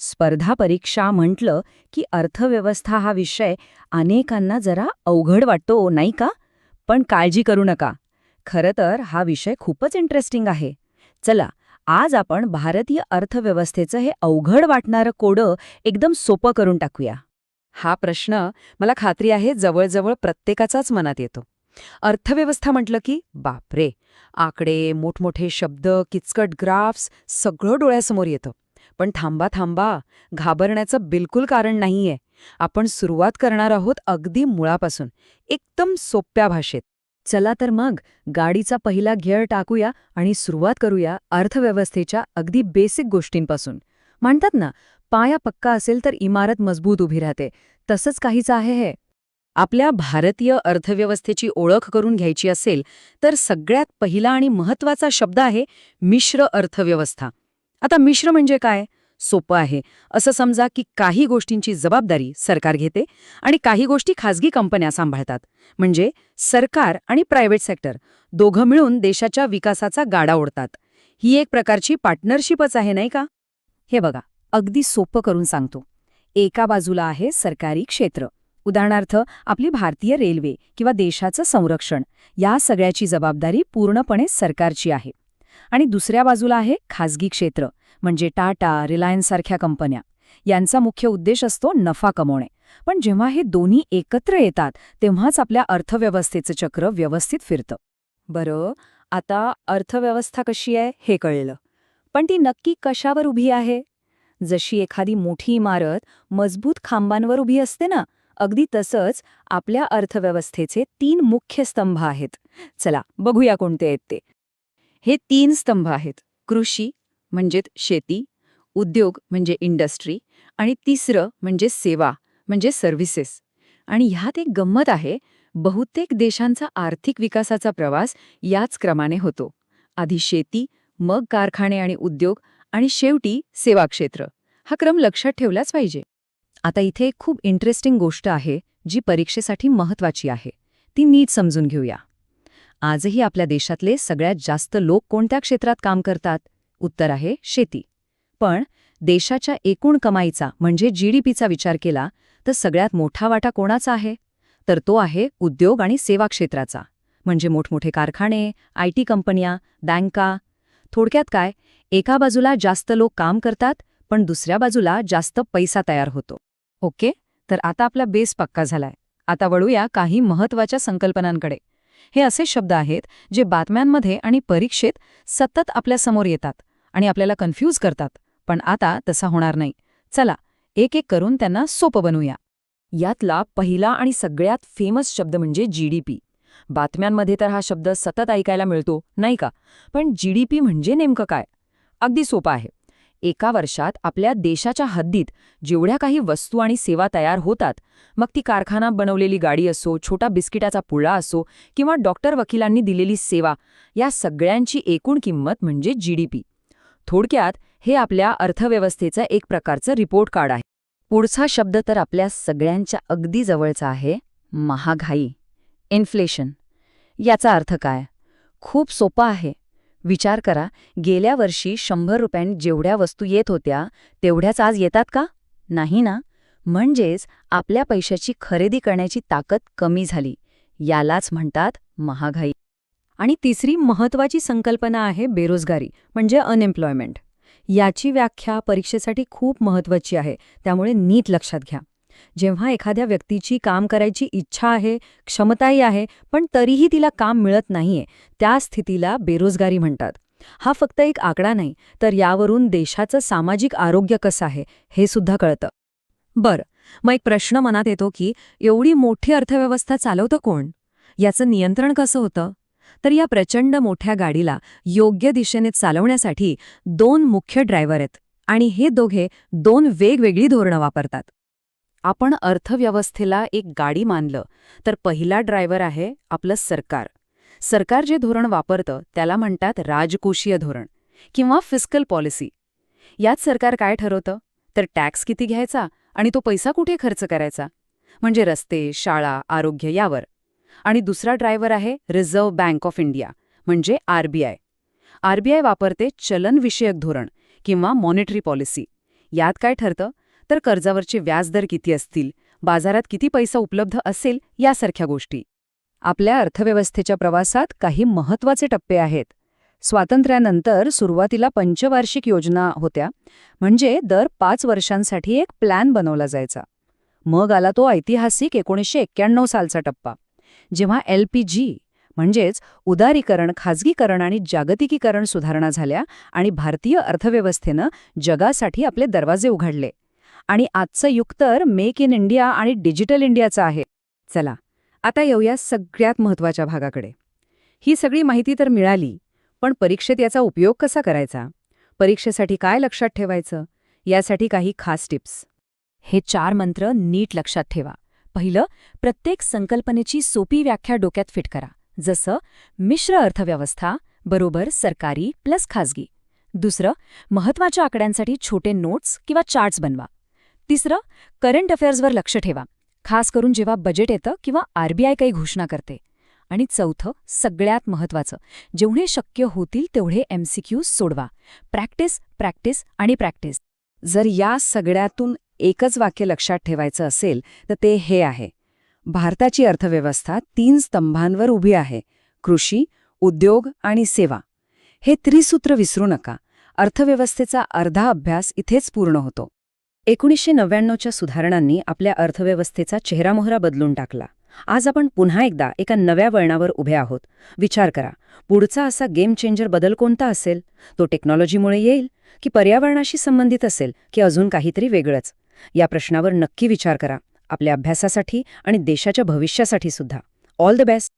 स्पर्धा परीक्षा म्हटलं की अर्थव्यवस्था हा विषय अनेकांना जरा अवघड वाटतो नाही का? पण काळजी करू नका. खरं तर हा विषय खूपच इंटरेस्टिंग आहे. चला, आज आपण भारतीय अर्थव्यवस्थेचं हे अवघड वाटणारं कोडं एकदम सोपं करून टाकूया. हा प्रश्न मला खात्री आहे जवळजवळ प्रत्येकाचाच मनात येतो. अर्थव्यवस्था म्हटलं की बापरे, आकडे, मोठमोठे शब्द, किचकट ग्राफ्स सगळं डोळ्यासमोर येतं. पण थांबा थांबा, घाबरण्याचं बिलकुल कारण नाहीये. आपण सुरुवात करणार आहोत अगदी मुळापासून, एकदम सोप्या भाषेत. चला तर मग गाडीचा पहिला गिअर टाकूया आणि सुरुवात करूया अर्थव्यवस्थेच्या अगदी बेसिक गोष्टींपासून. म्हणतात ना, पाया पक्का असेल तर इमारत मजबूत उभी राहते. तसंच काहीच आहे हे. आपल्या भारतीय अर्थव्यवस्थेची ओळख करून घ्यायची असेल तर सगळ्यात पहिला आणि महत्त्वाचा शब्द आहे मिश्र अर्थव्यवस्था. आता मिश्र म्हणजे काय? सोपं आहे. असं समजा की काही गोष्टींची जबाबदारी सरकार घेते आणि काही गोष्टी खाजगी कंपन्या सांभाळतात. म्हणजे सरकार आणि प्रायव्हेट सेक्टर दोघं मिळून देशाच्या विकासाचा गाडा ओढतात. ही एक प्रकारची पार्टनरशिपच आहे, नाही का? हे बघा, अगदी सोपं करून सांगतो. एका बाजूला आहे सरकारी क्षेत्र. उदाहरणार्थ आपली भारतीय रेल्वे किंवा देशाचं संरक्षण. या सगळ्याची जबाबदारी पूर्णपणे सरकारची आहे. आणि दुसऱ्या बाजूला आहे खाजगी क्षेत्र, म्हणजे टाटा, रिलायन्स सारख्या कंपन्या. यांचा मुख्य उद्देश असतो नफा कमवणे. पण जेव्हा हे दोन्ही एकत्र येतात तेव्हाच आपल्या अर्थव्यवस्थेचं चक्र व्यवस्थित फिरतं. बरं, आता अर्थव्यवस्था कशी आहे हे कळलं. पण ती नक्की कशावर उभी आहे? जशी एखादी मोठी इमारत मजबूत खांबांवर उभी असते ना, अगदी तसंच आपल्या अर्थव्यवस्थेचे 3 मुख्य स्तंभ आहेत. चला बघूया कोणते आहेत ते. हे 3 स्तंभ आहेत: कृषी म्हणजे शेती, उद्योग म्हणजे इंडस्ट्री आणि तिसरं म्हणजे सेवा म्हणजे सर्व्हिसेस. आणि ह्यात एक गंमत आहे, बहुतेक देशांचा आर्थिक विकासाचा प्रवास याच क्रमाने होतो. आधी शेती, मग कारखाने आणि उद्योग आणि शेवटी सेवा क्षेत्र. हा क्रम लक्षात ठेवलाच पाहिजे. आता इथे एक खूप इंटरेस्टिंग गोष्ट आहे जी परीक्षेसाठी महत्वाची आहे. ती नीट समजून घेऊया. आजही आपल्या देशातले सगळ्यात जास्त लोक कोणत्या क्षेत्रात काम करतात? उत्तर आहे शेती. पण देशाच्या एकूण कमाईचा म्हणजे जीडीपीचा विचार केला तर सगळ्यात मोठा वाटा कोणाचा आहे? तर तो आहे उद्योग आणि सेवा क्षेत्राचा. म्हणजे मोठमोठे कारखाने, आयटी कंपन्या, बँका. थोडक्यात काय, एका बाजूला जास्त लोक काम करतात पण दुसऱ्या बाजूला जास्त पैसा तयार होतो. ओके, तर आता आपला बेस पक्का झालाय. आता वळूया काही महत्त्वाच्या संकल्पनांकडे. हे असे शब्द आहेत जे बातम्यांमध्ये आणि परीक्षेत सतत आपल्यासमोर येतात आणि आपल्याला कन्फ्यूज करतात. पण आता तसा होणार नाही. चला, एक एक करून त्यांना सोपं बनवूया. यातला पहिला आणि सगळ्यात फेमस शब्द म्हणजे जीडीपी. बातम्यांमध्ये तर हा शब्द सतत ऐकायला मिळतो, नाही का? पण जीडीपी म्हणजे नेमकं काय? अगदी सोपं आहे. एका वर्षात आपल्या देशाच्या हद्दीत जेवढ्या काही वस्तू आणि सेवा तयार होतात, मग ती कारखाना बनवलेली गाडी असो, छोटा बिस्किटाचा पुडा असो किंवा डॉक्टर वकिलांनी दिलेली सेवा, या सगळ्यांची एकूण किंमत म्हणजे जीडीपी. थोडक्यात हे आपल्या अर्थव्यवस्थेचं एक प्रकारचं रिपोर्ट कार्ड आहे. पुढचा शब्द तर आपल्या सगळ्यांच्या अगदी जवळचा आहे, महागाई, इन्फ्लेशन. याचा अर्थ काय? खूप सोपा आहे. विचार करा, गेल्या वर्षी 100 रुपयांनी जेवढ्या वस्तू येत होत्या तेवढ्याच आज येतात का? नाही ना. म्हणजेच आपल्या पैशाची खरेदी करण्याची ताकद कमी झाली. यालाच म्हणतात महागाई. आणि तिसरी महत्त्वाची संकल्पना आहे बेरोजगारी म्हणजे अनएम्प्लॉयमेंट. याची व्याख्या परीक्षेसाठी खूप महत्त्वाची आहे, त्यामुळे नीट लक्षात घ्या. जेव्हा एखाद्या व्यक्तीची काम करायची इच्छा आहे, क्षमताही आहे, पण तरीही तिला काम मिळत नाहीये, त्या स्थितीला बेरोजगारी म्हणतात. हा फक्त एक आकडा नाही, तर यावरून देशाचं सामाजिक आरोग्य कसं आहे हे सुद्धा कळतं. बरं, मग एक प्रश्न मनात येतो की एवढी मोठी अर्थव्यवस्था चालवतं कोण? याचं नियंत्रण कसं होतं? तर या प्रचंड मोठ्या गाडीला योग्य दिशेने चालवण्यासाठी 2 मुख्य ड्रायव्हर आहेत आणि हे दोघे 2 वेगवेगळी धोरणं वापरतात. आपण अर्थव्यवस्थेला एक गाडी मानलं तर पहिला ड्रायव्हर आहे आपलं सरकार. सरकार जे धोरण वापरतं त्याला म्हणतात राजकोषीय धोरण किंवा फिस्कल पॉलिसी. यात सरकार काय ठरवतं? तर टॅक्स किती घ्यायचा आणि तो पैसा कुठे खर्च करायचा, म्हणजे रस्ते, शाळा, आरोग्य यावर. आणि दुसरा ड्रायव्हर आहे रिझर्व्ह बँक ऑफ इंडिया म्हणजे आरबीआय. आरबीआय वापरते चलनविषयक धोरण किंवा मॉनिटरी पॉलिसी. यात काय ठरतं तर कर्जावरचे व्याजदर किती असतील, बाजारात किती पैसा उपलब्ध असेल यासारख्या गोष्टी. आपल्या अर्थव्यवस्थेच्या प्रवासात काही महत्त्वाचे टप्पे आहेत. स्वातंत्र्यानंतर सुरुवातीला पंचवार्षिक योजना होत्या, म्हणजे दर 5 वर्षांसाठी एक प्लॅन बनवला जायचा. मग आला तो ऐतिहासिक 1991 सालचा टप्पा, जेव्हा LPG म्हणजेच उदारीकरण, खाजगीकरण आणि जागतिकीकरण सुधारणा झाल्या आणि भारतीय अर्थव्यवस्थेनं जगासाठी आपले दरवाजे उघडले. आणि आजचं युग तर मेक इन इंडिया आणि डिजिटल इंडियाचं आहे. चला, आता येऊया सगळ्यात महत्त्वाच्या भागाकडे. ही सगळी माहिती तर मिळाली, पण परीक्षेत याचा उपयोग कसा करायचा? परीक्षेसाठी काय लक्षात ठेवायचं? यासाठी काही खास टिप्स. हे 4 मंत्र नीट लक्षात ठेवा. पहिलं, प्रत्येक संकल्पनेची सोपी व्याख्या डोक्यात फिट करा. जसं मिश्र अर्थव्यवस्था बरोबर सरकारी प्लस खाजगी. दुसरं, महत्त्वाच्या आकड्यांसाठी छोटे नोट्स किंवा चार्ट्स बनवा. तिसरं, करंट अफेअर्सवर लक्ष ठेवा, खास करून जेव्हा बजेट येतं किंवा RBI काही घोषणा करते. आणि चौथं, सगळ्यात महत्त्वाचं, जेवढे शक्य होतील तेवढे MCQs सोडवा. प्रॅक्टिस, प्रॅक्टिस आणि प्रॅक्टिस. जर या सगळ्यातून एकच वाक्य लक्षात ठेवायचं असेल तर ते हे आहे: भारताची अर्थव्यवस्था 3 स्तंभांवर उभी आहे, कृषी, उद्योग आणि सेवा. हे त्रिसूत्र विसरू नका. अर्थव्यवस्थेचा अर्धा अभ्यास इथेच पूर्ण होतो. 1999च्या सुधारणांनी आपल्या अर्थव्यवस्थेचा चेहरामोहरा बदलून टाकला. आज आपण पुन्हा एकदा एका नव्या वळणावर उभे आहोत. विचार करा, पुढचा असा गेम चेंजर बदल कोणता असेल? तो टेक्नॉलॉजीमुळे येईल की पर्यावरणाशी संबंधित असेल की अजून काहीतरी वेगळंच? या प्रश्नावर नक्की विचार करा, आपल्या अभ्यासासाठी आणि देशाच्या भविष्यासाठी सुद्धा. All the best.